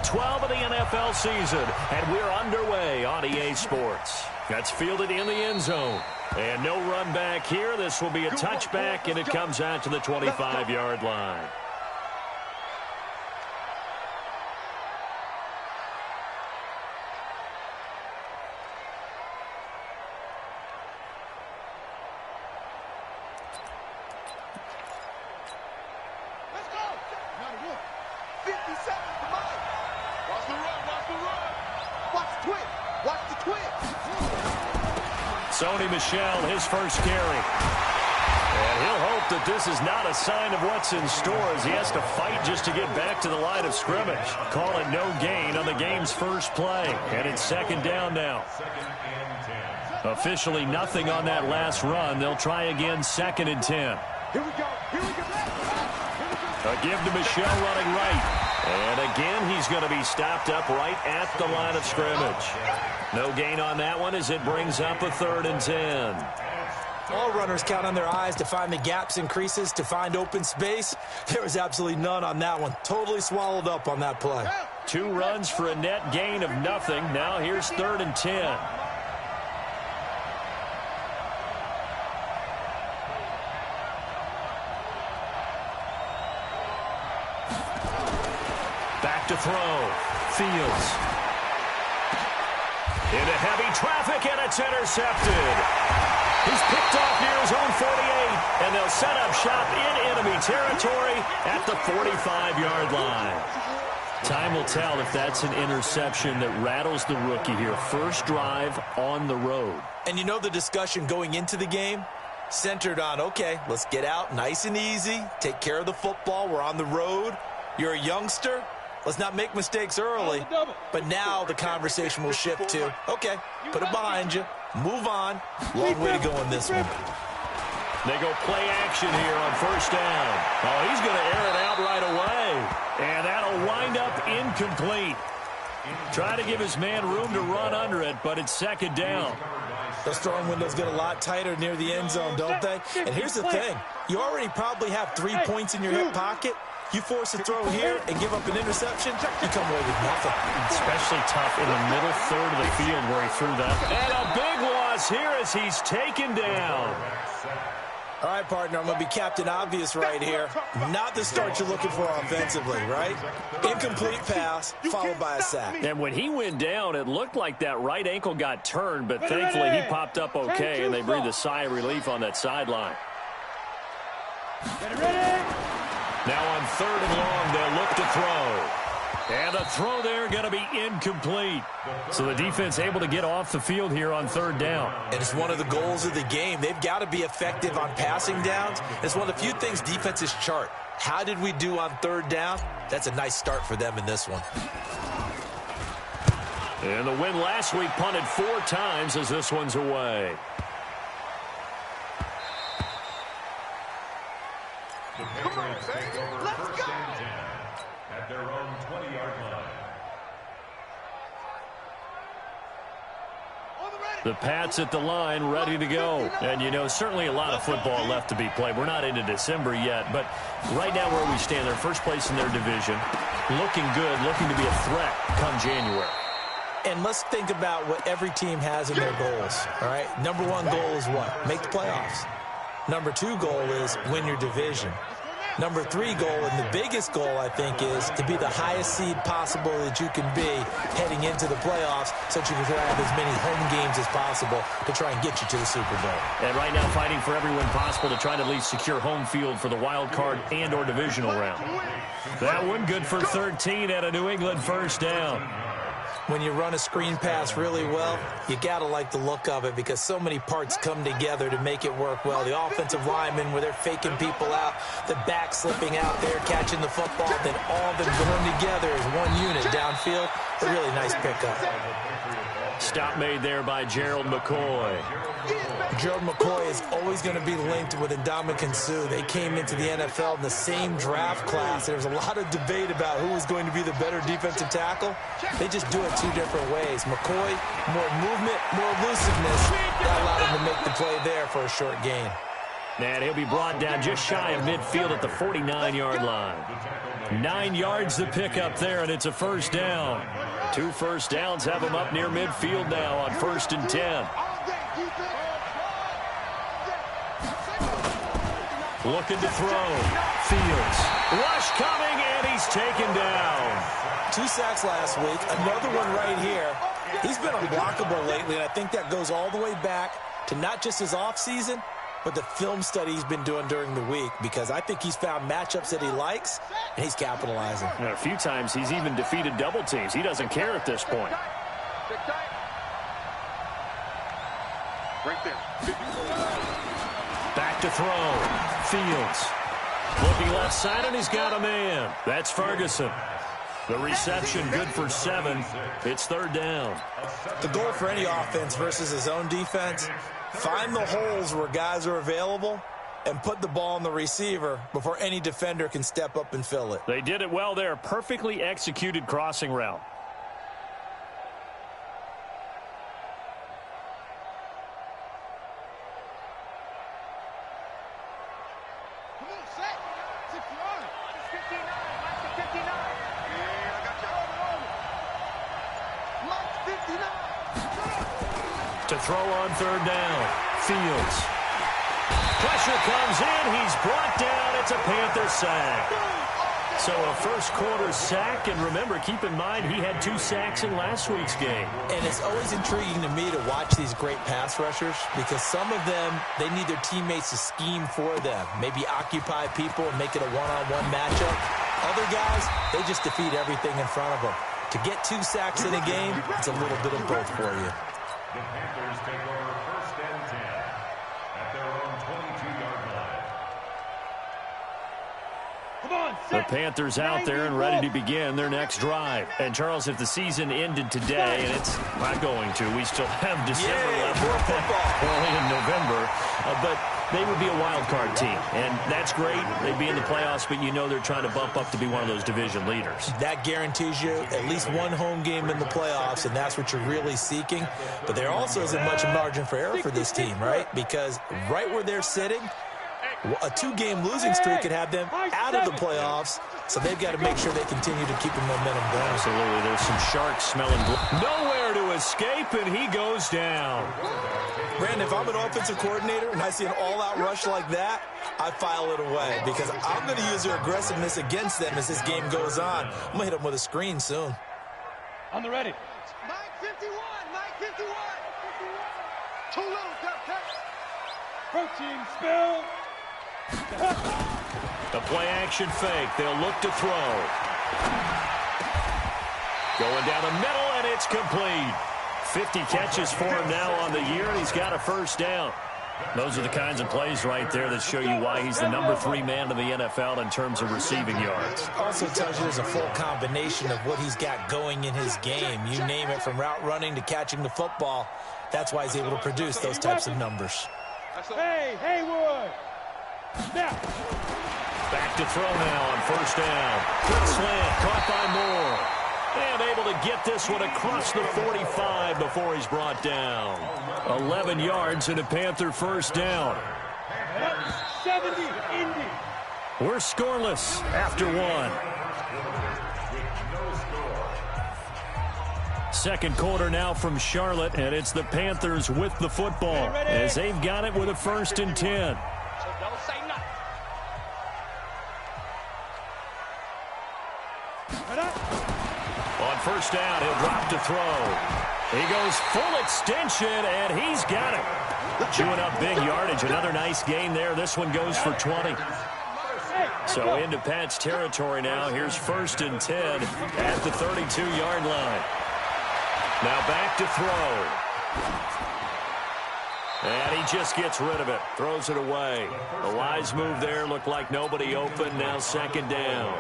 Week 12 of the NFL season, and we're underway on EA Sports. That's fielded in the end zone. And no run back here. This will be a touchback, and it comes out to the 25-yard line. Sony Michel, his first carry. And he'll hope that this is not a sign of what's in store as he has to fight just to get back to the line of scrimmage. Call it no gain on the game's first play. And it's second down now. Officially nothing on that last run. They'll try again, second and 10. Here we go. Here we go. A give to Michel running right. And again, he's going to be stopped up right at the line of scrimmage. No gain on that one as it brings up a third and 10. All runners count on their eyes to find the gaps and creases, to find open space. There was absolutely none on that one. Totally swallowed up on that play. 2 runs for a net gain of nothing. Now here's third and 10. Back to throw. Fields. Into heavy traffic, and it's intercepted. He's picked off near his own 48, and they'll set up shop in enemy territory at the 45-yard line. Time will tell if that's an interception that rattles the rookie here. First drive on the road. And you know the discussion going into the game? Centered on, okay, let's get out nice and easy, take care of the football, we're on the road. You're a youngster. Let's not make mistakes early, but now the conversation will shift to, okay, put it behind you, move on. Long way to go in this one. They go play action here on first down. Oh, he's going to air it out right away, and that'll wind up incomplete. Try to give his man room to run under it, but it's second down. Those throwing windows get a lot tighter near the end zone, don't they? And here's the thing. You already probably have 3 points in your hip pocket. You force a throw here and give up an interception, you come away with nothing. Especially tough in the middle third of the field where he threw that. And a big loss here as he's taken down. All right, partner, I'm going to be Captain Obvious right here. Not the start you're looking for offensively, right? Incomplete pass, followed by a sack. And when he went down, it looked like that right ankle got turned, but thankfully he popped up okay, and they breathed a sigh of relief on that sideline. Now on third and long, they'll look to throw. And a throw there going to be incomplete. So the defense able to get off the field here on third down. And it's one of the goals of the game. They've got to be effective on passing downs. It's one of the few things defenses chart. How did we do on third down? That's a nice start for them in this one. And the win last week punted 4 times as this one's away. Come on, baby. Let's go. At their own 20-yard line. The Pats at the line, ready to go. And, you know, certainly a lot of football left to be played. We're not into December yet, but right now where we stand, they're first place in their division. Looking good, looking to be a threat come January. And let's think about what every team has in their goals, all right? Number 1 goal is what? Make the playoffs. Number 2 goal is win your division. Number 3 goal, and the biggest goal, I think, is to be the highest seed possible that you can be heading into the playoffs so that you can have as many home games as possible to try and get you to the Super Bowl. And right now fighting for every win possible to try to at least secure home field for the wild card and or divisional round. That one good for 13 at a New England first down. When you run a screen pass really well, you got to like the look of it because so many parts come together to make it work well. The offensive linemen, where they're faking people out, the back slipping out there, catching the football, then all of them going together as one unit downfield. A really nice pickup. Stop made there by Gerald McCoy. Gerald McCoy is always going to be linked with Ndamukong Suh. They came into the NFL in the same draft class. There's a lot of debate about who was going to be the better defensive tackle. They just do it 2 different ways. McCoy, more movement, more elusiveness. That allowed him to make the play there for a short gain. And he'll be brought down just shy of midfield at the 49-yard line. 9 yards to pick up there, and it's a first down. 2 first downs have him up near midfield now on 1st and 10. Looking to throw. Fields. Rush coming, and he's taken down. 2 sacks last week. Another one right here. He's been unblockable lately, and I think that goes all the way back to not just his offseason, but the film study he's been doing during the week, because I think he's found matchups that he likes, and he's capitalizing. And a few times he's even defeated double teams. He doesn't care at this point. Right there. Back to throw. Fields. Looking left side, and he's got a man. That's Ferguson. The reception good for 7. It's 3rd down. The goal for any offense versus his own defense, find the holes where guys are available and put the ball on the receiver before any defender can step up and fill it. They did it well there. Perfectly executed crossing route. To throw on 3rd down. Fields. Pressure comes in. He's brought down. It's a Panther sack. So a first quarter sack. And remember, keep in mind, he had 2 sacks in last week's game. And it's always intriguing to me to watch these great pass rushers, because some of them, they need their teammates to scheme for them. Maybe occupy people and make it a one-on-one matchup. Other guys, they just defeat everything in front of them. To get 2 sacks in a game, it's a little bit of both for you. The Panthers take over 1st and 10 at their own 22-yard line. The Panthers out there and ready to begin their next drive. And, Charles, if the season ended today, and it's not going to, we still have December left. Only in November. But they would be a wild card team. And that's great. They'd be in the playoffs, but you know they're trying to bump up to be one of those division leaders. That guarantees you at least one home game in the playoffs, and that's what you're really seeking. But there also isn't much margin for error for this team, right? Because right where they're sitting, a 2-game losing streak could have them out of the playoffs, so they've got to make sure they continue to keep the momentum going. Absolutely. There's some sharks smelling blood. Nowhere to escape, and he goes down. Brandon, if I'm an offensive coordinator and I see an all-out rush like that, I file it away, because I'm going to use their aggressiveness against them as this game goes on. I'm going to hit them with a screen soon. On the ready. Mike 51, Mike 51. Too little, Protein spill. The play-action fake. They'll look to throw. Going down the middle, and it's complete. 50 catches for him now on the year, and he's got a first down. Those are the kinds of plays right there that show you why he's the number 3 man in the NFL in terms of receiving yards. Also tells you there's a full combination of what he's got going in his game. You name it, from route running to catching the football. That's why he's able to produce those types of numbers. Hey, Haywood. Now. Back to throw now on 1st down. Quick slant, caught by Moore. And able to get this one across the 45 before he's brought down. 11 yards and a Panther 1st down. 70, Indy. We're scoreless after 1. Second quarter now from Charlotte, and it's the Panthers with the football as they've got it with a 1st and 10. On 1st down, he'll drop to throw. He goes full extension, and he's got it. Chewing up big yardage. Another nice gain there. This one goes for 20. So into Pat's territory now. Here's 1st and 10 at the 32-yard line. Now back to throw. And he just gets rid of it. Throws it away. The wise move there. Looked like nobody open. Now 2nd down.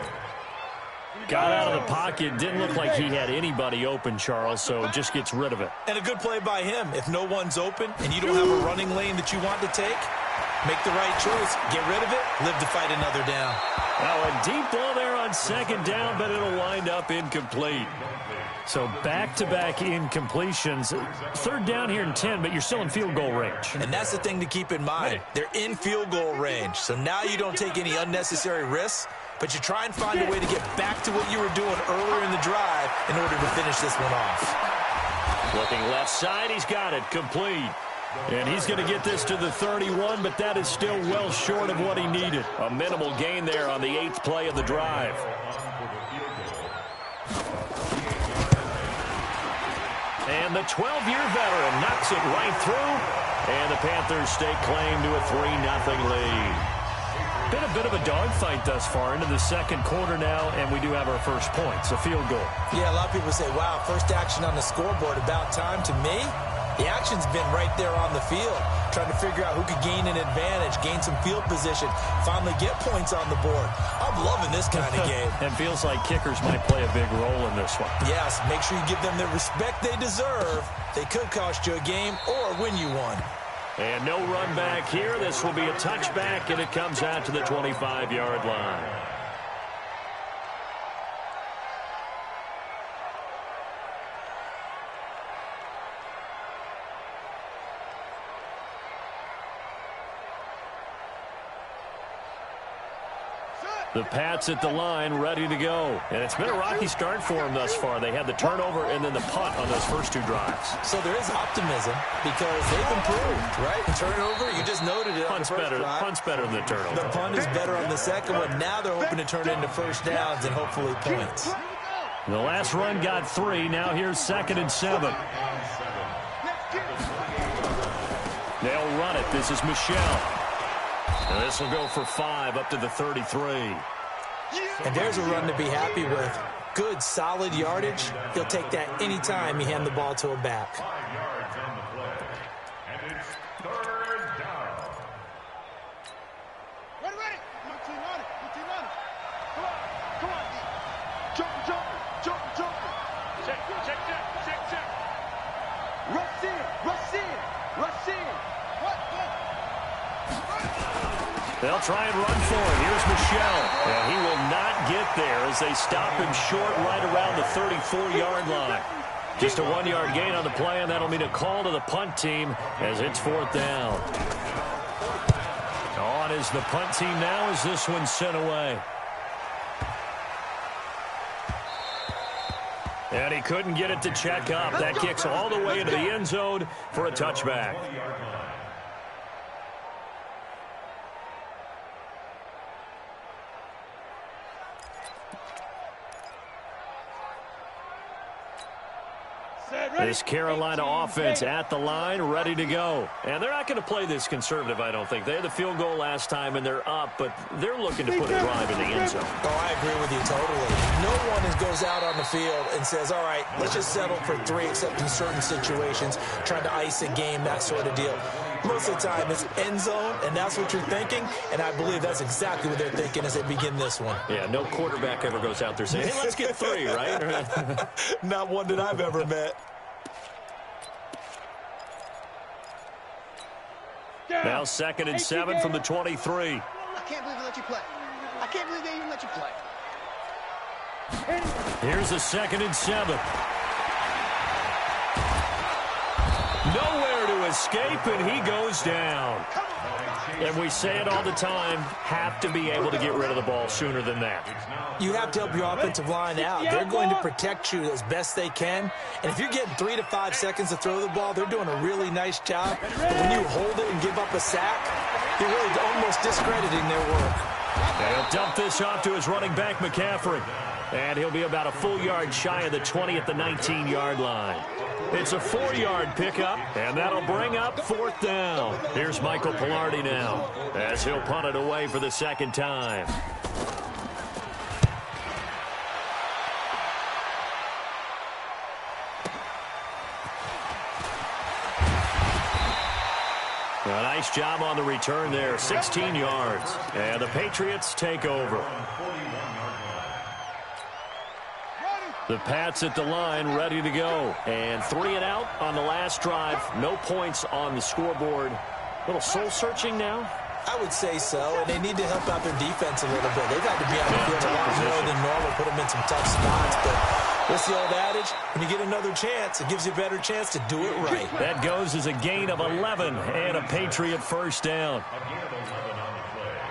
Got out of the pocket. Didn't look like he had anybody open, Charles, so just gets rid of it. And a good play by him. If no one's open and you don't have a running lane that you want to take, make the right choice. Get rid of it. Live to fight another down. Now a deep ball there on 2nd down, but it'll wind up incomplete. So back-to-back incompletions. Third down here and 10, but you're still in field goal range. And that's the thing to keep in mind. They're in field goal range. So now you don't take any unnecessary risks, but you try and find a way to get back to what you were doing earlier in the drive in order to finish this one off. Looking left side, he's got it. Complete. And he's going to get this to the 31, but that is still well short of what he needed. A minimal gain there on the 8th play of the drive. And the 12-year veteran knocks it right through. And the Panthers stake claim to a 3-0 lead. Been a bit of a dogfight thus far into the second quarter now, and we do have our first points, a field goal. Yeah, a lot of people say, wow, first action on the scoreboard, about time. To me, the action's been right there on the field, trying to figure out who could gain an advantage, gain some field position, finally get points on the board. I'm loving this kind of game. And feels like kickers might play a big role in this one. Yes, make sure you give them the respect they deserve. They could cost you a game or win you one. And no run back here. This will be a touchback, and it comes out to the 25-yard line. The Pats at the line, ready to go. And it's been a rocky start for them thus far. They had the turnover and then the punt on those first two drives. So there is optimism because they've improved, right? The turnover, you just noted it. Punt's better than the turnover. The punt is better on the second one. Now they're hoping to turn it into first downs and hopefully points. The last run got 3. Now here's 2nd and 7. They'll run it. This is Michelle. And this will go for 5 up to the 33. And there's a run to be happy with. Good, solid yardage. He'll take that anytime you hand the ball to a back. 5 yards on the play. And it's 3rd down. Ready. Your team on it. Come on. Jump. Check. Rush in. What? They'll try and run for it. Here's Michelle. And he will not get there as they stop him short right around the 34-yard line. Just a 1-yard gain on the play, and that'll mean a call to the punt team as it's 4th down. On is the punt team now as this one's sent away. And he couldn't get it to check up. That kicks all the way into the end zone for a touchback. This Carolina offense at the line, ready to go. And they're not going to play this conservative, I don't think. They had the field goal last time, and they're up, but they're looking to put a drive in the end zone. Oh, I agree with you totally. No one goes out on the field and says, all right, let's just settle for 3, except in certain situations, trying to ice a game, that sort of deal. Most of the time, it's end zone, and that's what you're thinking, and I believe that's exactly what they're thinking as they begin this one. Yeah, no quarterback ever goes out there saying, hey, let's get 3, right? Not one that I've ever met. Now 2nd and 7 from the 23. I can't believe they let you play. I can't believe they even let you play. Here's a 2nd and 7. Nowhere to escape, and he goes down. And we say it all the time, have to be able to get rid of the ball sooner than that. You have to help your offensive line out. They're going to protect you as best they can. And if you're getting 3 to 5 seconds to throw the ball, they're doing a really nice job. But when you hold it and give up a sack, you're really almost discrediting their work. And he'll dump this off to his running back, McCaffrey. And he'll be about a full yard shy of the 20 at the 19-yard line. It's a 4-yard pickup, and that'll bring up 4th down. Here's Michael Pilardi now as he'll punt it away for the 2nd time. A nice job on the return there, 16 yards. And the Patriots take over. The Pats at the line, ready to go. And 3 and out on the last drive. No points on the scoreboard. A little soul-searching now? I would say so, and they need to help out their defense a little bit. They've had to be on the field a lot more than normal, put them in some tough spots, but What's the old adage? When you get another chance, it gives you a better chance to do it right. That goes as a gain of 11 and a Patriot first down.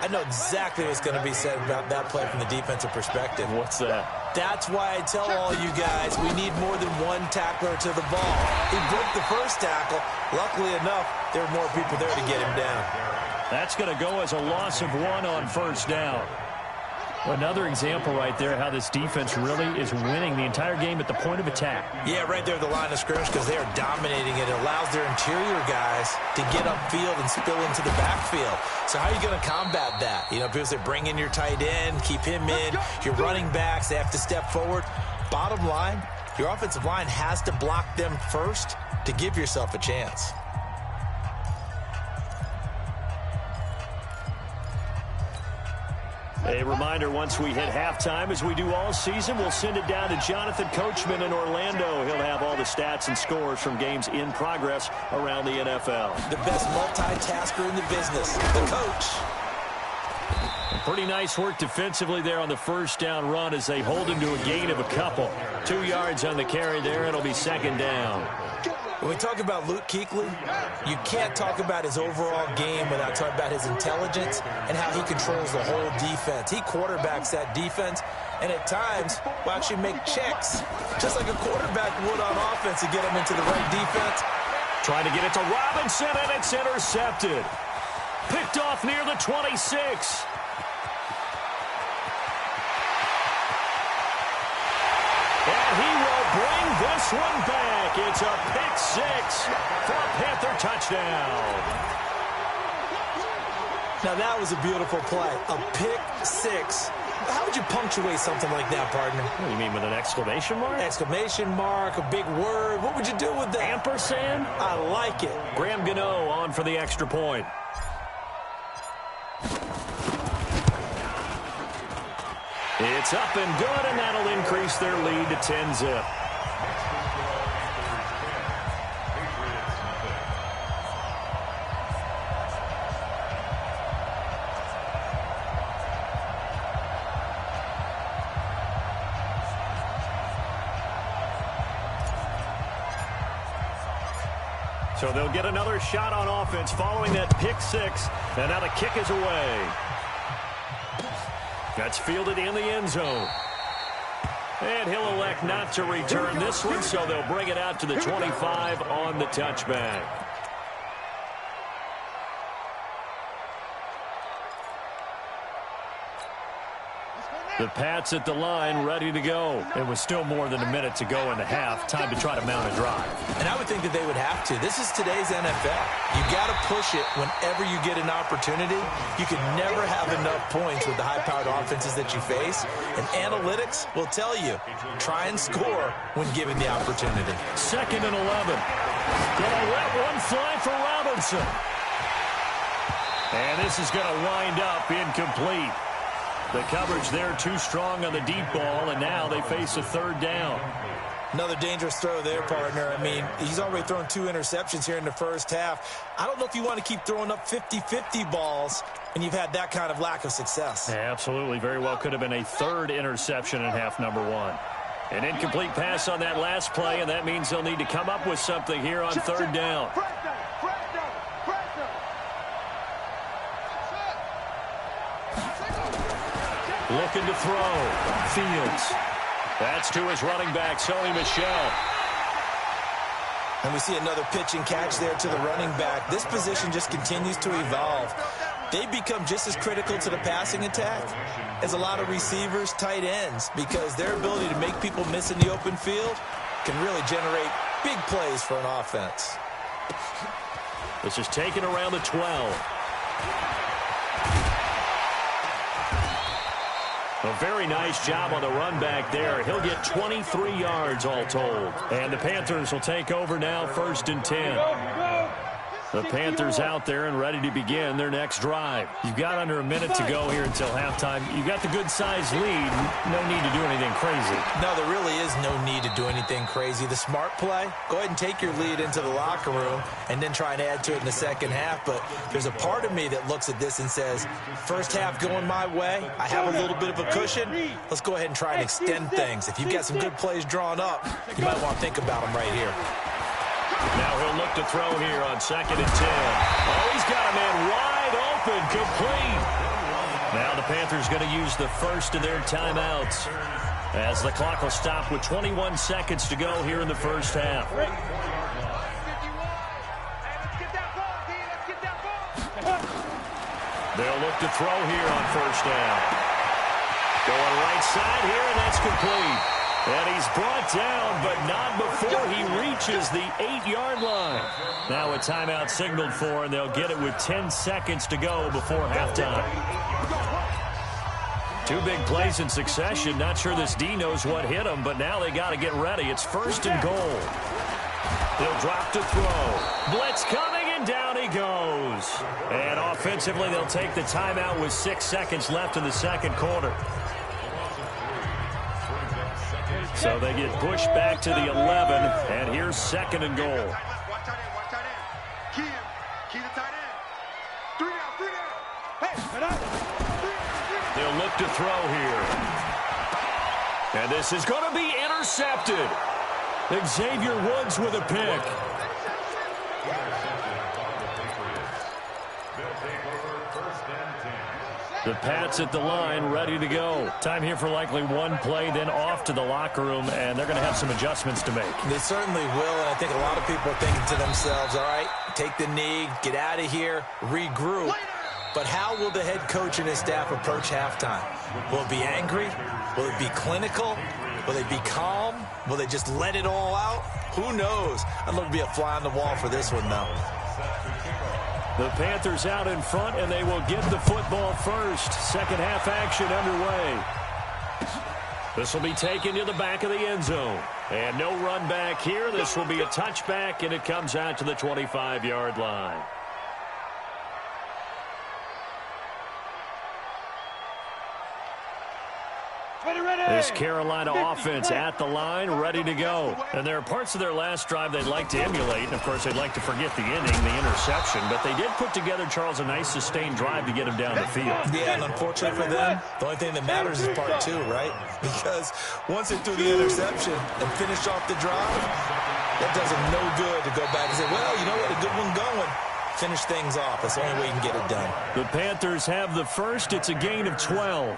I know exactly what's going to be said about that play from the defensive perspective. What's that? That's why I tell all you guys we need more than one tackler to the ball. He broke the first tackle. Luckily enough, there were more people there to get him down. That's going to go as a loss of 1 on first down. Another example right there how this defense really is winning the entire game at the point of attack. Yeah, right there at the line of scrimmage because they are dominating it. It allows their interior guys to get upfield and spill into the backfield. So how are you going to combat that? You know, people say bring in your tight end, keep him in. Your running backs, they have to step forward. Bottom line, your offensive line has to block them first to give yourself a chance. A reminder, once we hit halftime, as we do all season, we'll send it down to Jonathan Coachman in Orlando. He'll have all the stats and scores from games in progress around the NFL. The best multitasker in the business, the coach. Pretty nice work defensively there on the first down run as they hold him to a gain of a couple. 2 yards on the carry there. It'll be second down. When we talk about Luke Kuechly, you can't talk about his overall game without talking about his intelligence and how he controls the whole defense. He quarterbacks that defense and at times will actually make checks, just like a quarterback would on offense to get him into the right defense. Trying to get it to Robinson, and it's intercepted. Picked off near the 26. And he will bring this one back. It's a pick six for a Panther touchdown. Now that was a beautiful play. A pick six. How would you punctuate something like that, partner? What do you mean, with an exclamation mark? Exclamation mark, a big word. What would you do with that? Ampersand? I like it. Graham Gano on for the extra point. It's up and good, and that'll increase their lead to 10-zip. So they'll get another shot on offense following that pick six, and now the kick is away. That's fielded in the end zone. And he'll elect not to return this one, so they'll bring it out to the 25 on the touchback. The Pats at the line, ready to go. It was still more than a minute to go in the half. Time to try to mount a drive. And I would think that they would have to. This is today's NFL. You got to push it whenever you get an opportunity. You can never have enough points with the high-powered offenses that you face. And analytics will tell you, try and score when given the opportunity. 2nd and 11. Gonna let one fly for Robinson. And this is going to wind up incomplete. The coverage there too strong on the deep ball, and now they face a 3rd down. Another dangerous throw there, partner. I mean, he's already thrown 2 interceptions here in the first half. I don't know if you want to keep throwing up 50-50 balls when you've had that kind of lack of success. Yeah, absolutely. Very well could have been a 3rd interception in half number 1. An incomplete pass on that last play, and that means they'll need to come up with something here on 3rd down. Looking to throw. Fields. That's to his running back, Sony Michel. And we see another pitch and catch there to the running back. This position just continues to evolve. They become just as critical to the passing attack as a lot of receivers, tight ends, because their ability to make people miss in the open field can really generate big plays for an offense. This is taken around the 12. A very nice job on the run back there. He'll get 23 yards all told. And the Panthers will take over now, 1st and 10. The Panthers out there and ready to begin their next drive. You've got under a minute to go here until halftime. You've got the good-sized lead. No need to do anything crazy. No, there really is no need to do anything crazy. The smart play, go ahead and take your lead into the locker room and then try and add to it in the second half. But there's a part of me that looks at this and says, first half going my way, I have a little bit of a cushion. Let's go ahead and try and extend things. If you've got some good plays drawn up, you might want to think about them right here. Now he'll look to throw here on 2nd and 10. Oh, he's got a man wide open, complete. Now the Panthers going to use the first of their timeouts as the clock will stop with 21 seconds to go here in the first half. They'll look to throw here on first down. Going right side here, and that's complete. And he's brought down, but not before he reaches the 8-yard line. Now a timeout signaled for, and they'll get it with 10 seconds to go before halftime. Two big plays in succession. Not sure this D knows what hit him, but now they got to get ready. It's 1st and goal. He'll drop to throw. Blitz coming, and down he goes. And offensively, they'll take the timeout with 6 seconds left in the second quarter. So they get pushed back to the 11, and here's 2nd and goal. Watch tight end, watch tight end. Key the tight end. 3 down. Hey, They'll look to throw here. And this is going to be intercepted. Xavier Woods with a pick. The Pats at the line, ready to go. Time here for likely one play, then off to the locker room, and they're going to have some adjustments to make. They certainly will, and I think a lot of people are thinking to themselves, all right, take the knee, get out of here, regroup. But how will the head coach and his staff approach halftime? Will it be angry? Will it be clinical? Will they be calm? Will they just let it all out? Who knows? I'd love to be a fly on the wall for this one, though. The Panthers out in front, and they will get the football first. Second half action underway. This will be taken to the back of the end zone. And no run back here. This will be a touchback, and it comes out to the 25-yard line. This Carolina offense at the line, ready to go. And there are parts of their last drive they'd like to emulate. And, of course, they'd like to forget the ending, the interception. But they did put together, Charles, a nice sustained drive to get him down the field. Yeah, and unfortunately for them, the only thing that matters is part 2, right? Because once they threw the interception and finished off the drive, that does them no good to go back and say, well, you know what, a good one going. Finish things off. That's the only way you can get it done. The Panthers have the first. It's a gain of 12.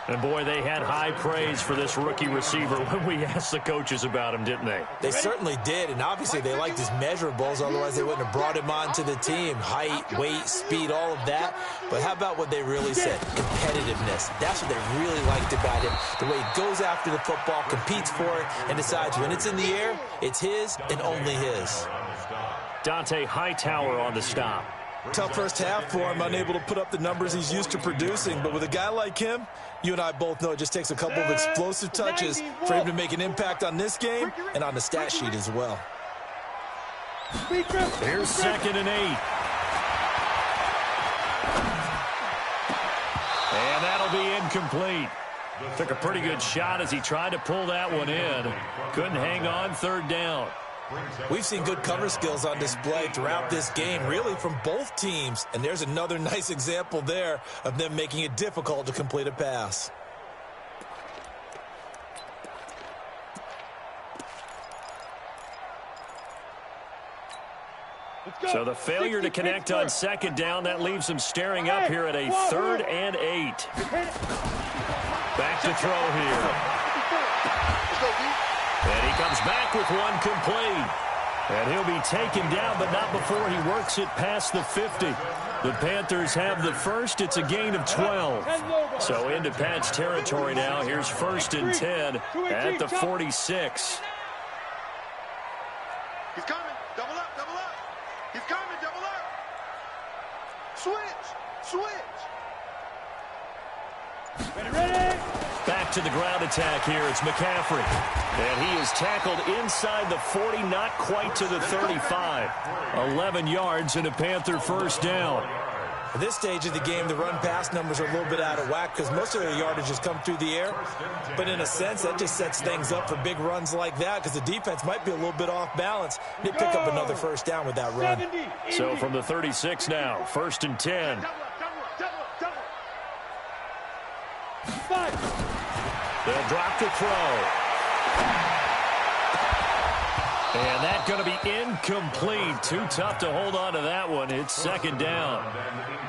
And, boy, they had high praise for this rookie receiver when we asked the coaches about him, didn't they? They certainly did, and obviously they liked his measurables. Otherwise, they wouldn't have brought him onto the team. Height, weight, speed, all of that. But how about what they really said? Competitiveness. That's what they really liked about him. The way he goes after the football, competes for it, and decides when it's in the air, it's his and only his. Dante Hightower on the stop. Tough first half for him, unable to put up the numbers he's used to producing. But with a guy like him, you and I both know it just takes a couple of explosive touches for him to make an impact on this game and on the stat sheet as well. Here's 2nd and 8. And that'll be incomplete. Took a pretty good shot as he tried to pull that one in. Couldn't hang on, 3rd down. We've seen good cover skills on display throughout this game, really from both teams. And there's another nice example there of them making it difficult to complete a pass. So the failure to connect on 2nd down, that leaves them staring up here at a 3rd and 8. Back to throw here. And he comes back with one complete. And he'll be taken down, but not before he works it past the 50. The Panthers have the first. It's a gain of 12. So into Pats territory now. Here's 1st and 10 at the 46. He's coming. Double up, double up. He's coming, double up. Switch, switch. Ready. Back to the ground attack here. It's McCaffrey. And he is tackled inside the 40, not quite to the 35. 11 yards and a Panther first down. At this stage of the game, the run-pass numbers are a little bit out of whack because most of their yardage has come through the air. But in a sense, that just sets things up for big runs like that because the defense might be a little bit off balance. They pick up another first down with that run. So from the 36 now, 1st and 10. They'll drop the throw. And that's going to be incomplete. Too tough to hold on to that one. It's 2nd down.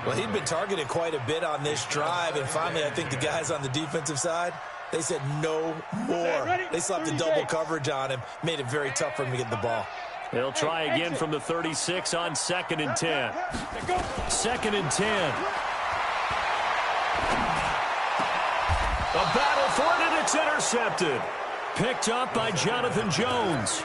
Well, he'd been targeted quite a bit on this drive, and finally I think the guys on the defensive side, they said no more. They slapped the double coverage on him, made it very tough for him to get the ball. They'll try again from the 36 on 2nd and 10. 2nd and 10. A battle for it, and it's intercepted. Picked up by Jonathan Jones.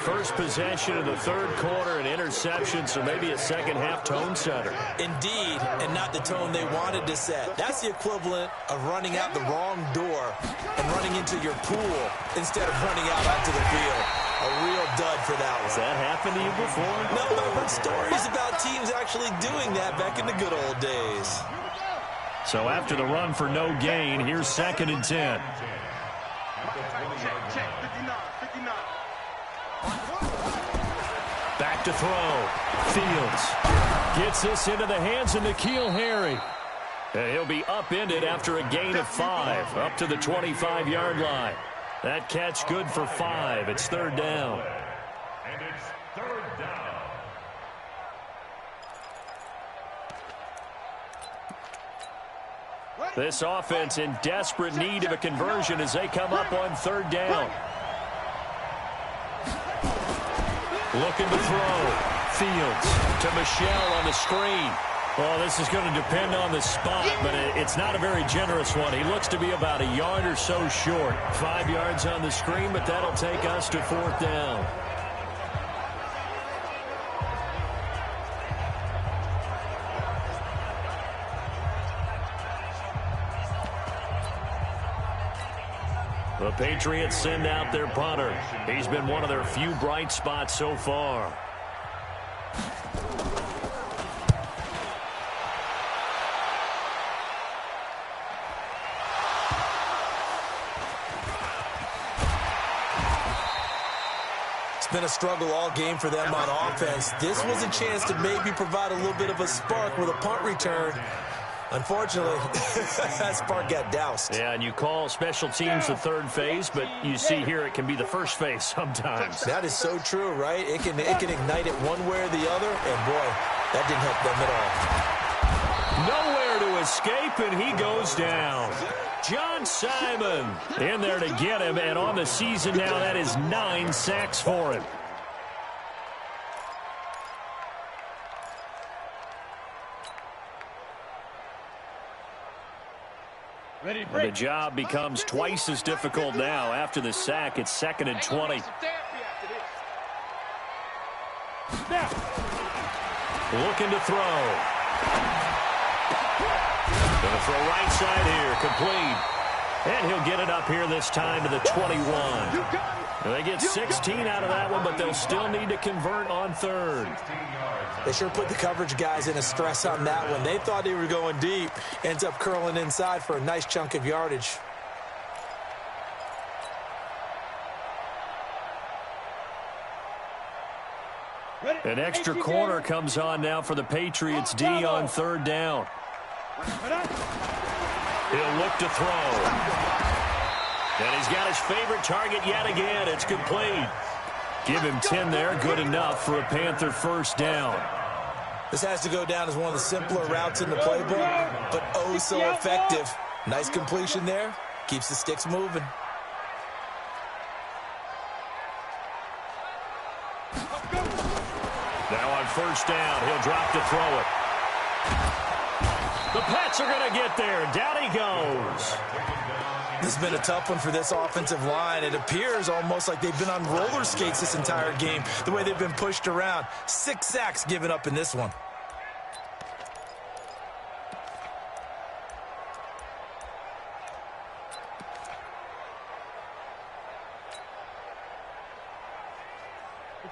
First possession of the 3rd quarter, an interception, so maybe a second-half tone setter. Indeed, and not the tone they wanted to set. That's the equivalent of running out the wrong door and running into your pool instead of running out onto the field. A real dud for that one. Has that happened to you before? No, I've heard stories about teams actually doing that back in the good old days. So after the run for no gain, here's 2nd and 10. Back to throw. Fields gets this into the hands of N'Keal Harry. And he'll be upended after a gain of 5, up to the 25-yard line. That catch good for 5. It's 3rd down. And it's 3rd down. This offense in desperate need of a conversion as they come up on 3rd down. Looking to throw. Fields to Michelle on the screen. Well, this is going to depend on the spot, but it's not a very generous one. He looks to be about a yard or so short. 5 yards on the screen, but that'll take us to 4th down. The Patriots send out their punter. He's been one of their few bright spots so far. It's been a struggle all game for them on offense. This was a chance to maybe provide a little bit of a spark with a punt return. Unfortunately, that spark got doused. Yeah, and you call special teams the 3rd phase, but you see here it can be the 1st phase sometimes. That is so true, right? It can ignite it one way or the other, and boy, that didn't help them at all. Nowhere to escape, and he goes down. John Simon in there to get him, and on the season now, that is 9 sacks for him. And the job becomes twice as difficult now. After the sack, it's 2nd and 20. Looking to throw. Going to throw right side here, complete. And he'll get it up here this time to the 21. They get 16 out of that one, but they'll still need to convert on 3rd. They sure put the coverage guys in a stress on that one. They thought they were going deep. Ends up curling inside for a nice chunk of yardage. An extra corner comes on now for the Patriots D on 3rd down. He'll look to throw. And he's got his favorite target yet again. It's complete. Give him 10 there. Good enough for a Panther first down. This has to go down as one of the simpler routes in the playbook, but oh so effective. Nice completion there. Keeps the sticks moving. Now on first down, he'll drop to throw it. The Pats are going to get there. Down he goes. This has been a tough one for this offensive line. It appears almost like they've been on roller skates this entire game, the way they've been pushed around. 6 sacks given up in this one.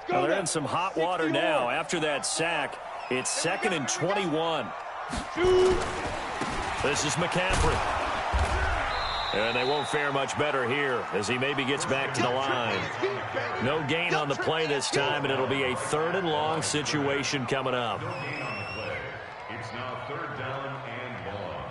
Well, they're in some hot water now. After that sack, it's 2nd and 21. This is McCaffrey. And they won't fare much better here as he maybe gets back to the line. No gain on the play this time, and it'll be a 3rd and long situation coming up. No gain on the play. It's now 3rd down and long.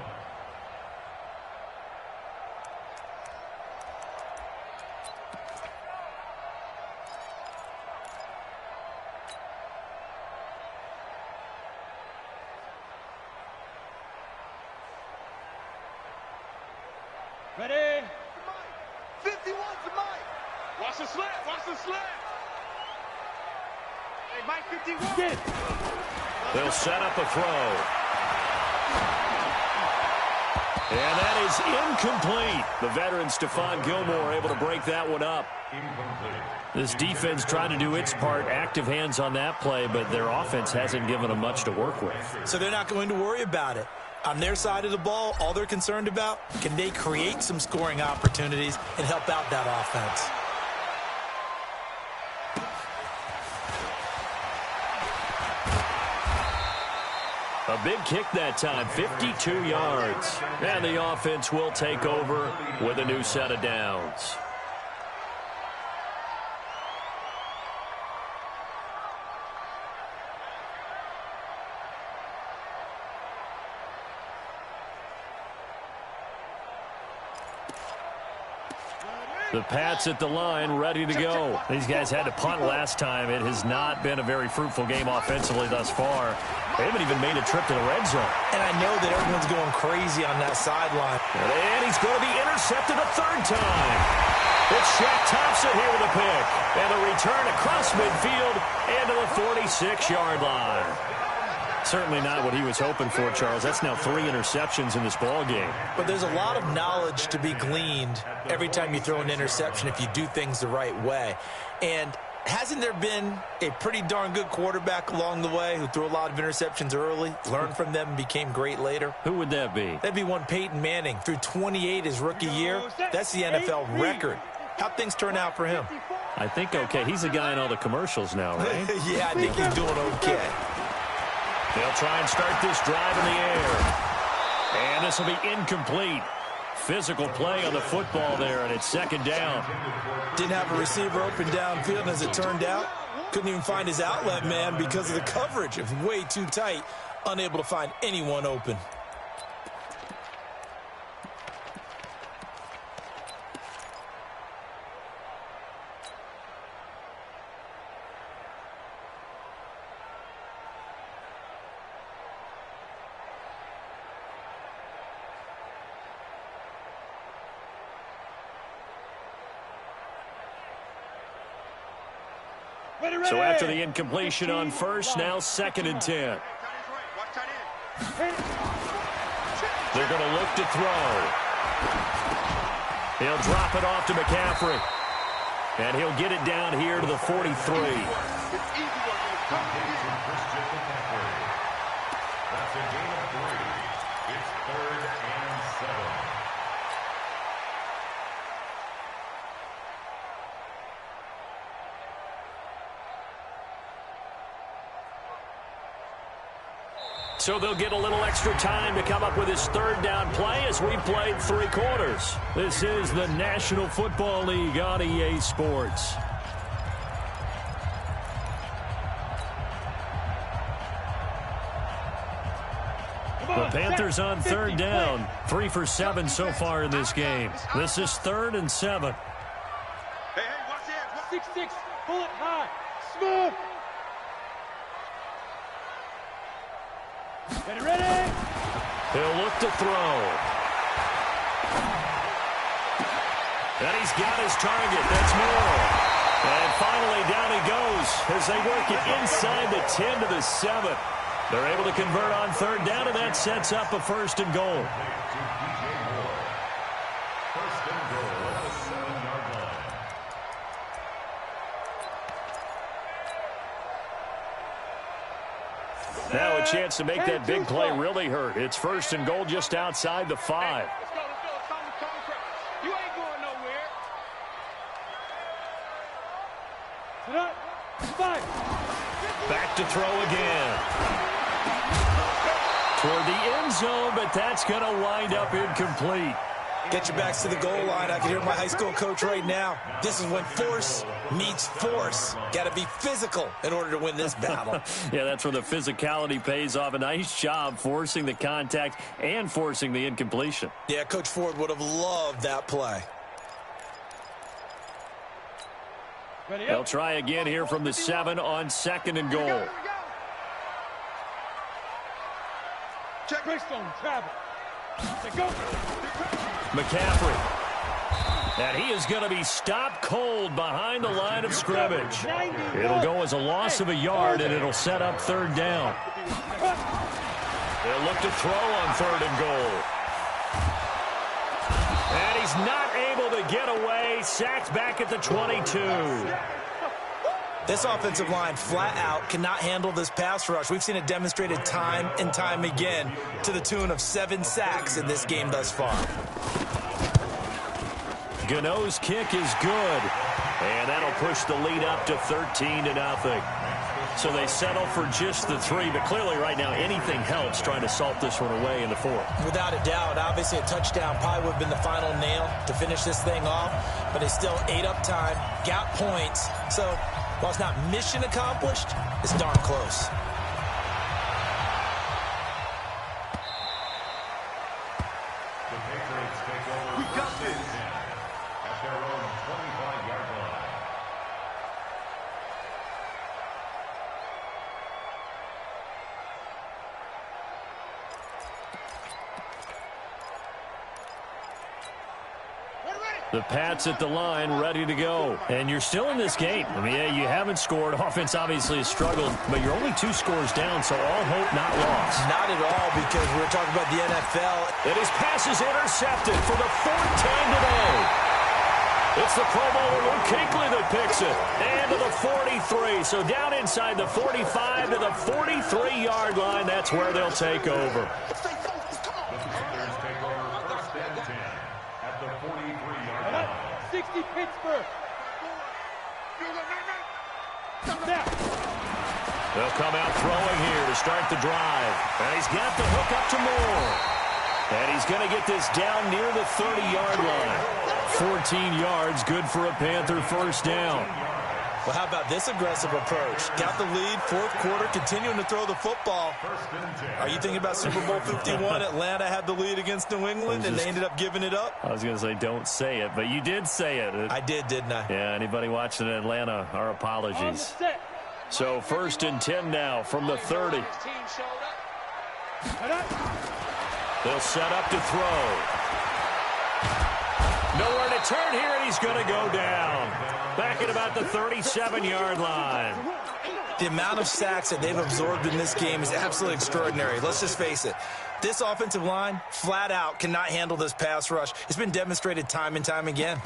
Ready? 51 to Mike. Watch the slant. Watch the slant. Hey, Mike, 51. Get it. They'll set up a throw. And that is incomplete. The veteran Stephon Gilmore able to break that one up. This defense trying to do its part, active hands on that play, but their offense hasn't given them much to work with. So they're not going to worry about it. On their side of the ball, all they're concerned about, can they create some scoring opportunities and help out that offense? A big kick that time, 52 yards. And the offense will take over with a new set of downs. The Pats at the line, ready to go. These guys had to punt last time. It has not been a very fruitful game offensively thus far. They haven't even made a trip to the red zone. And I know that everyone's going crazy on that sideline. And he's going to be intercepted a 3rd time. It's Shaq Thompson here with a pick. And a return across midfield and to the 46-yard line. Certainly not what he was hoping for, Charles. That's now 3 interceptions in this ball game. But there's a lot of knowledge to be gleaned every time you throw an interception if you do things the right way. And hasn't there been a pretty darn good quarterback along the way who threw a lot of interceptions early, learned from them, and became great later? Who would that be? That'd be one Peyton Manning. Threw 28 his rookie year. That's the NFL record. How'd things turn out for him? I think okay. He's a guy in all the commercials now, right? Yeah, I think he's doing okay. They'll try and start this drive in the air. And this will be incomplete. Physical play on the football there, and it's 2nd down. Didn't have a receiver open downfield, and as it turned out, couldn't even find his outlet man because of the coverage. It was way too tight, unable to find anyone open. So after the incompletion on 1st, now 2nd and 10. They're going to look to throw. He'll drop it off to McCaffrey. And he'll get it down here to the 43. That's a gain of 3. It's 3rd and 7. So they'll get a little extra time to come up with his 3rd down play as we played 3 quarters. This is the National Football League on EA Sports. The Panthers on 3rd down. 3 for 7 so far in this game. This is 3rd and 7. Hey, watch it. 6-6. Pull it high. Smooth. Get it ready. He'll look to throw. And he's got his target. That's more. And finally down he goes as they work it inside the 10 to the 7. They're able to convert on 3rd down, and that sets up a 1st and goal. Now a chance to make that big play really hurt. It's 1st and goal just outside the 5. Let's go. You ain't going nowhere. Sit up. Five. Back to throw again. Toward the end zone, but that's going to wind up incomplete. Get your backs to the goal line. I can hear my high school coach right now. This is when force meets force. Got to be physical in order to win this battle. Yeah, that's where the physicality pays off. A nice job forcing the contact and forcing the incompletion. Yeah, Coach Ford would have loved that play. They'll try again here from the 7 on 2nd and goal. Check. Greystone, travel. Go. McCaffrey. And he is going to be stopped cold behind the line of scrimmage. It'll go as a loss of a yard, and it'll set up 3rd down. They'll look to throw on 3rd and goal. And he's not able to get away. Sacked back at the 22. This offensive line flat out cannot handle this pass rush. We've seen it demonstrated time and time again to the tune of 7 sacks in this game thus far. Gano's kick is good. And that'll push the lead up to 13-0. So they settle for just the 3, but clearly right now anything helps trying to salt this one away in the 4th. Without a doubt, obviously a touchdown probably would have been the final nail to finish this thing off, but they still ate up time, got points. So while it's not mission accomplished, it's darn close. The Patriots take over. We got this. At their own 25-yard line. The Pats at the line, ready to go. And you're still in this game. I mean, yeah, you haven't scored. Offense obviously has struggled, but you're only 2 scores down, so all hope not lost. Not at all, because we're talking about the NFL. And his pass is intercepted for the 4th time today. It's the Pro Bowler Luke Kuechly that picks it. And to the 43. So down inside the 45 to the 43-yard line. That's where they'll take over. The Panthers take over 1st and 10 at the 43-yard line. 60 Pittsburgh. Snap. They'll come out throwing here to start the drive. And he's got the hook up to Moore. And he's going to get this down near the 30-yard line. 14 yards, good for a Panther 1st down. Well, how about this aggressive approach? Got the lead, 4th quarter, continuing to throw the football. Are you thinking about Super Bowl 51? Atlanta had the lead against New England, and they ended up giving it up? I was going to say don't say it, but you did say it. I did, didn't I? Yeah, anybody watching in Atlanta, our apologies. So 1st and 10 now from the 30. They'll set up to throw. Nowhere to turn here, and he's going to go down. Back at about the 37-yard line. The amount of sacks that they've absorbed in this game is absolutely extraordinary. Let's just face it. This offensive line, flat out, cannot handle this pass rush. It's been demonstrated time and time again.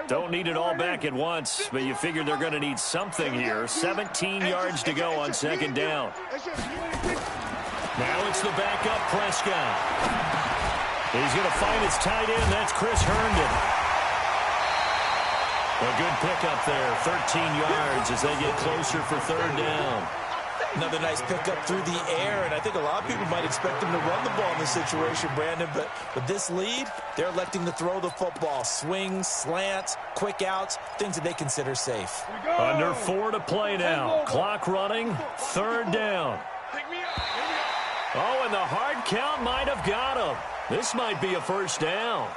Don't need it all back at once, but you figure they're going to need something here. 17 yards to go on 2nd down. Now it's the backup Prescott. He's going to find his tight end. That's Chris Herndon. A good pickup there, 13 yards as they get closer for 3rd down. Another nice pickup through the air, and I think a lot of people might expect him to run the ball in this situation, Brandon, but with this lead, they're electing to throw the football. Swings, slants, quick outs, things that they consider safe. Under 4 to play now. Clock running, 3rd down. Oh, and the hard count might have got him. This might be a 1st down.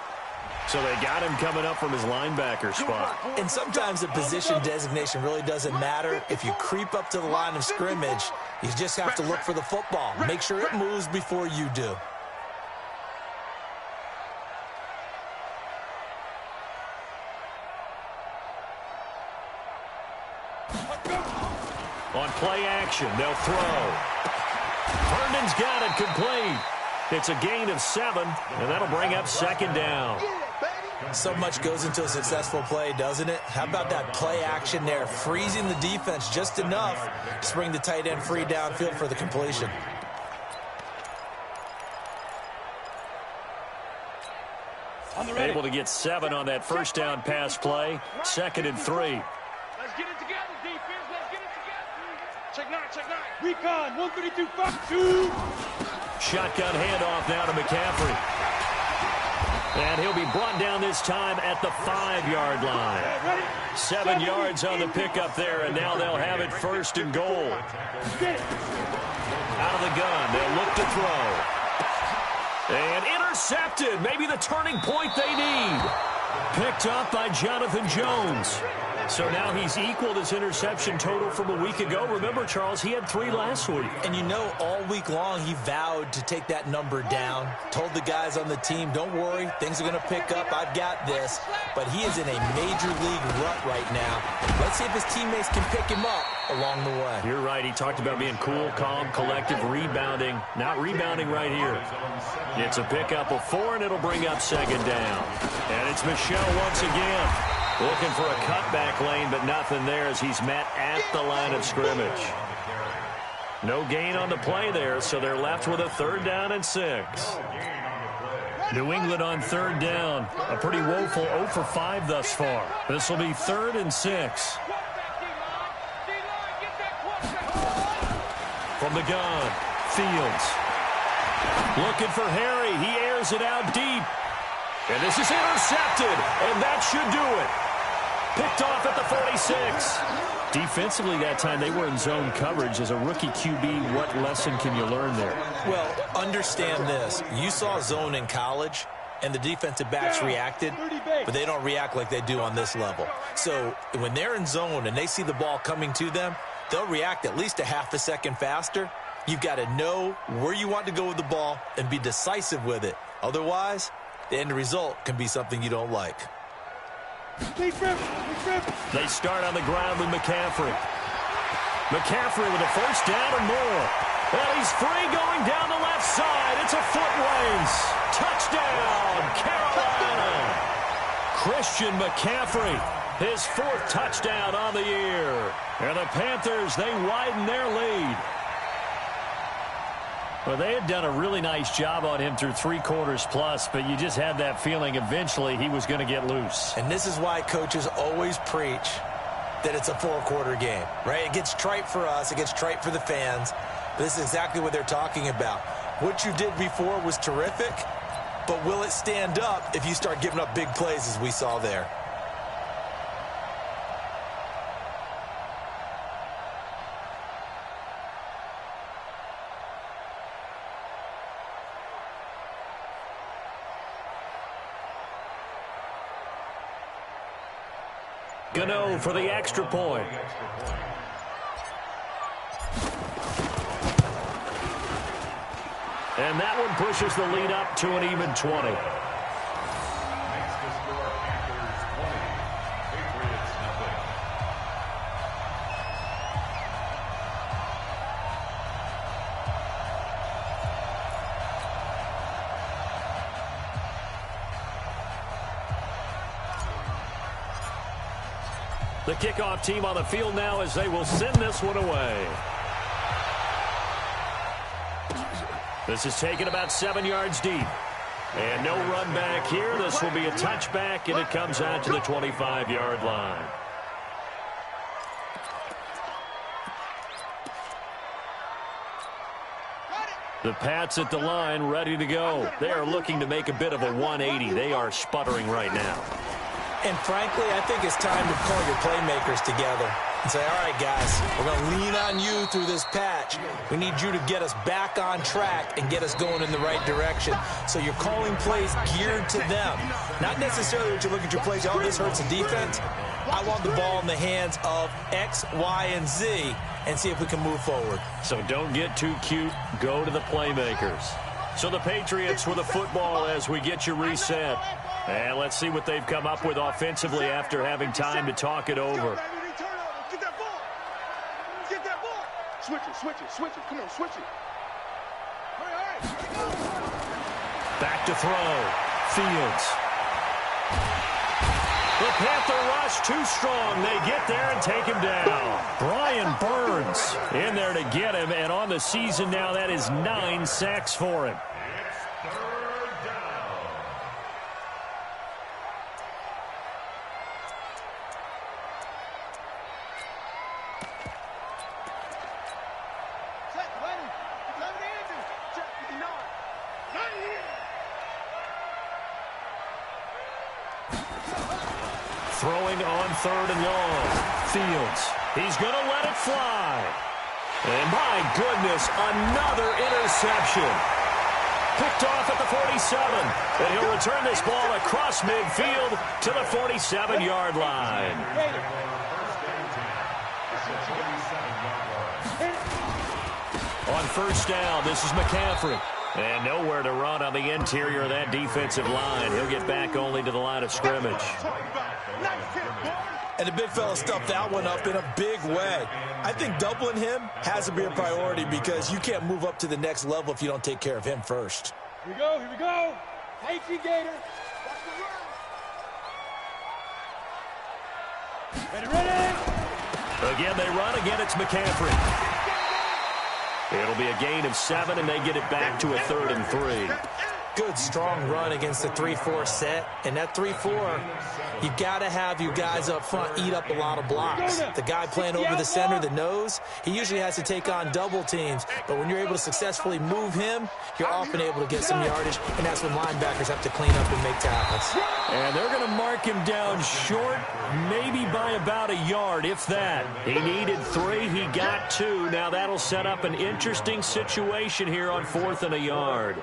So they got him coming up from his linebacker spot. And sometimes the position designation really doesn't matter. If you creep up to the line of scrimmage, you just have to look for the football. Make sure it moves before you do. On play action, they'll throw. Herndon's got it complete. It's a gain of 7, and that'll bring up 2nd down. So much goes into a successful play, doesn't it? How about that play action there, freezing the defense just enough to bring the tight end free downfield for the completion. Able to get 7 on that first down pass play. 2nd and 3. Let's get it together, defense. Let's get it together. Check 9, check 9. Recon, 132, 5-2. Shotgun handoff now to McCaffrey. And he'll be brought down this time at the 5-yard line. 7 yards on the pickup there, and now they'll have it 1st and goal. Out of the gun, they'll look to throw. And intercepted, maybe the turning point they need. Picked up by Jonathan Jones. So now he's equaled his interception total from a week ago. Remember, Charles, he had 3 last week. And you know, all week long he vowed to take that number down. Told the guys on the team, don't worry, things are going to pick up. I've got this. But he is in a major league rut right now. Let's see if his teammates can pick him up along the way. You're right. He talked about being cool, calm, collective, rebounding. Not rebounding right here. It's a pickup of 4, and it'll bring up 2nd down. And it's Michel once again. Looking for a cutback lane, but nothing there as he's met at the line of scrimmage. No gain on the play there, so they're left with a 3rd down and 6. New England on 3rd down. A pretty woeful 0 for 5 thus far. This will be 3rd and 6. From the gun, Fields. Looking for Harry. He airs it out deep. And this is intercepted, and that should do it. Picked off at the 46. Defensively that time, they were in zone coverage. As a rookie QB, what lesson can you learn there? Well, understand this. You saw zone in college, and the defensive backs reacted, but they don't react like they do on this level. So when they're in zone and they see the ball coming to them, they'll react at least a half a second faster. You've got to know where you want to go with the ball and be decisive with it. Otherwise, the end result can be something you don't like. They start on the ground with McCaffrey. McCaffrey with a 1st down and more. And he's free going down the left side. It's a foot race. Touchdown, Carolina. Christian McCaffrey, his 4th touchdown on the year. And the Panthers, they widen their lead. Well, they had done a really nice job on him through 3 quarters plus, but you just had that feeling eventually he was going to get loose. And this is why coaches always preach that it's a 4-quarter game, right? It gets trite for us. It gets trite for the fans. But this is exactly what they're talking about. What you did before was terrific, but will it stand up if you start giving up big plays as we saw there? Gano for the extra point. And that one pushes the lead up to an even 20. Makes the score Panthers 20, Patriots nothing. The kickoff team on the field now as they will send this one away. This is taken about 7 yards deep. And no run back here. This will be a touchback, and it comes out to the 25-yard line. The Pats at the line, ready to go. They are looking to make a bit of a 180. They are sputtering right now. And frankly, I think it's time to call your playmakers together and say, all right, guys, we're going to lean on you through this patch. We need you to get us back on track and get us going in the right direction. So you're calling plays geared to them. Not necessarily that you look at your plays, oh, this hurts the defense. I want the ball in the hands of X, Y, and Z and see if we can move forward. So don't get too cute. Go to the playmakers. So the Patriots with the football as we get you reset. And let's see what they've come up with offensively after having time to talk it over. Get that ball. Get that ball. Switch it, switch it, switch it. Come on, switch it. All right. Back to throw. Fields. The Panther rush too strong. They get there and take him down. Brian Burns in there to get him, and on the season now, that is 9 sacks for him. Throwing on 3rd and long. Fields. He's going to let it fly. And my goodness, another interception. Picked off at the 47. And he'll return this ball across midfield to the 47-yard line. On 1st down, this is McCaffrey. And nowhere to run on the interior of that defensive line. He'll get back only to the line of scrimmage. And the big fella stuffed that one up in a big way. I think doubling him has to be a priority because you can't move up to the next level if you don't take care of him first. Here we go, here we go. Safety Gator. Ready, ready. Again, they run. Again, it's McCaffrey. It'll be a gain of 7, and they get it back to a 3rd and 3. Good, strong run against the 3-4 set. And that 3-4, you got to have your guys up front eat up a lot of blocks. The guy playing over the center, the nose, he usually has to take on double teams. But when you're able to successfully move him, you're often able to get some yardage, and that's when linebackers have to clean up and make tackles. And they're going to mark him down short, maybe by about a yard, if that. He needed 3. He got 2. Now that'll set up an interesting situation here on 4th and a yard.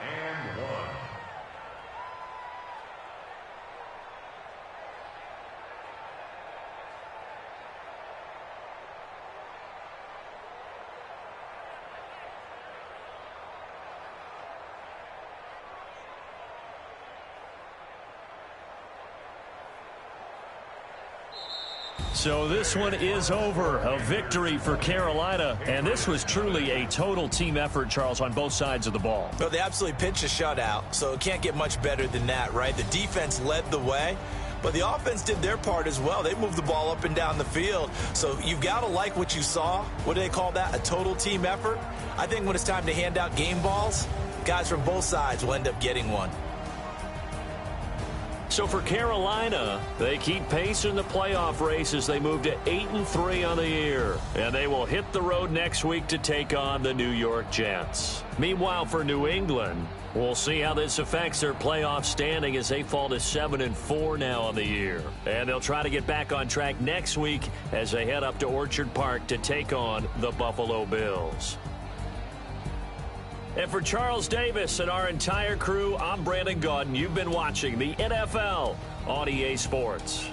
So this one is over. A victory for Carolina. And this was truly a total team effort, Charles, on both sides of the ball. Well, they absolutely pitched a shutout, so it can't get much better than that, right? The defense led the way, but the offense did their part as well. They moved the ball up and down the field. So you've got to like what you saw. What do they call that? A total team effort? I think when it's time to hand out game balls, guys from both sides will end up getting one. So for Carolina, they keep pace in the playoff race as they move to 8-3 on the year. And they will hit the road next week to take on the New York Jets. Meanwhile, for New England, we'll see how this affects their playoff standing as they fall to 7-4 now on the year. And they'll try to get back on track next week as they head up to Orchard Park to take on the Buffalo Bills. And for Charles Davis and our entire crew, I'm Brandon Gaudin. You've been watching the NFL on EA Sports.